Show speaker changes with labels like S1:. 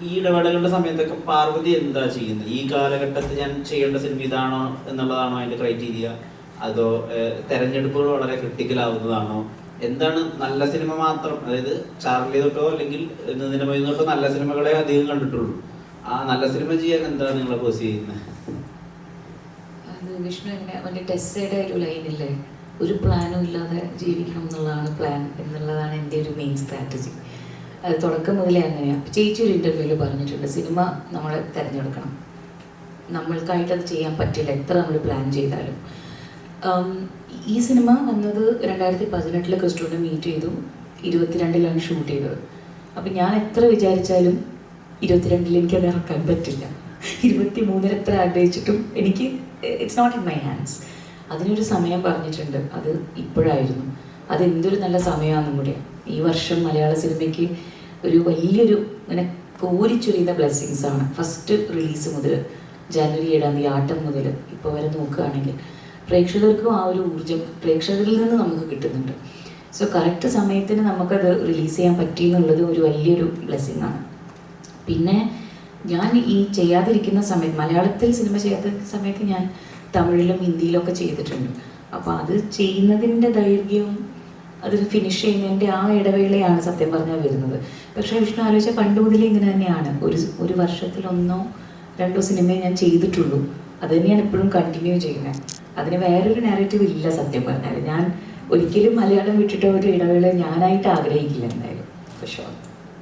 S1: ഈ ഇടവേളകളുടെ സമയത്തൊക്കെ പാർവതി എന്താ ചെയ്യുന്നത്? ഈ കാലഘട്ടത്തിൽ ഞാൻ ചെയ്യേണ്ട സിനിമ ഇതാണോ എന്നുള്ളതാണോ അതിന്റെ ക്രൈറ്റീരിയ? അതോ തെരഞ്ഞെടുപ്പുകൾ വളരെ ക്രിട്ടിക്കൽ ആവുന്നതാണോ? എന്താണ് നല്ല സിനിമ മാത്രം? അതായത് ചാർലി തൊട്ടോ അല്ലെങ്കിൽ നിതിൻ മൊയ്തു തൊട്ടോ നല്ല സിനിമകളെ അധികം കണ്ടിട്ടുള്ളൂ. ആ നല്ല സിനിമ ചെയ്യാൻ എന്താണ് നിങ്ങൾ അപ്പോസ് ചെയ്യുന്നത്?
S2: അത് വിഷ്ണു എങ്ങനെ വലിയ ടെസ്സൈഡ് ഒരു ലൈനില്ലേ, ഒരു പ്ലാനും ഇല്ലാതെ ജീവിക്കണം എന്നുള്ളതാണ് പ്ലാൻ എന്നുള്ളതാണ് എൻ്റെ ഒരു മെയിൻ സ്ട്രാറ്റജി. അത് തുടക്കം മുതലേ അങ്ങനെയാണ്. ചേച്ചി ഒരു ഇൻ്റർവ്യൂവിൽ പറഞ്ഞിട്ടുണ്ട്, സിനിമ നമ്മൾ തിരഞ്ഞെടുക്കണം, നമ്മൾക്കായിട്ട് അത് ചെയ്യാൻ പറ്റില്ല എത്ര നമ്മൾ പ്ലാൻ ചെയ്താലും. ഈ സിനിമ വന്നത് 2018 ക്രിസ്റ്റോനെ മീറ്റ് ചെയ്തു, 22 ഷൂട്ട് ചെയ്തത്. അപ്പം ഞാൻ എത്ര വിചാരിച്ചാലും 22 എനിക്കത് ഇറക്കാൻ പറ്റില്ല. 23 എത്ര ആഗ്രഹിച്ചിട്ടും എനിക്ക് it's not in my hands. അതിനൊരു സമയം പറഞ്ഞിട്ടുണ്ട്, അത് ഇപ്പോഴായിരുന്നു. അതെന്തൊരു നല്ല സമയമാണെന്നും കൂടിയാണ്. ഈ വർഷം മലയാള സിനിമയ്ക്ക് ഒരു വലിയൊരു ഇങ്ങനെ കോരിച്ചൊരിയുന്ന ബ്ലെസ്സിങ്സ് ആണ്. ഫസ്റ്റ് റിലീസ് മുതൽ ജനുവരി 7 ആട്ടം മുതൽ ഇപ്പോൾ വരെ നോക്കുകയാണെങ്കിൽ പ്രേക്ഷകർക്കും ആ ഒരു ഊർജ്ജം പ്രേക്ഷകരിൽ നിന്ന് നമുക്ക് കിട്ടുന്നുണ്ട്. സോ കറക്റ്റ് സമയത്തിന് നമുക്കത് റിലീസ് ചെയ്യാൻ പറ്റി എന്നുള്ളത് ഒരു വലിയൊരു ബ്ലെസ്സിങ് ആണ്. പിന്നെ ഞാൻ ഈ ചെയ്യാതിരിക്കുന്ന സമയത്ത്, മലയാളത്തിൽ സിനിമ ചെയ്യാത്ത സമയത്ത് ഞാൻ തമിഴിലും ഹിന്ദിയിലൊക്കെ ചെയ്തിട്ടുണ്ട്. അപ്പോൾ അത് ചെയ്യുന്നതിൻ്റെ ദൈർഘ്യവും അത് ഫിനിഷ് ചെയ്യുന്നതിൻ്റെ ആ ഇടവേളയാണ് സത്യം പറഞ്ഞാൽ വരുന്നത്. പക്ഷേ വിഷ്ണു ആലോചിച്ചാൽ പണ്ട് മുതലേ ഇങ്ങനെ തന്നെയാണ്. ഒരു വർഷത്തിൽ 1-2 സിനിമയെ ഞാൻ ചെയ്തിട്ടുള്ളൂ. അത് തന്നെയാണ് ഇപ്പോഴും കണ്ടിന്യൂ ചെയ്യുന്നത്. അതിന് വേറൊരു നാരേറ്റീവ് ഇല്ല സത്യം പറഞ്ഞാൽ. ഞാൻ ഒരിക്കലും മലയാളം വിട്ടിട്ട് ഒരു ഇടവേള ഞാനായിട്ട് ആഗ്രഹിക്കില്ല എന്തായാലും, ഫോർ ഷുവർ.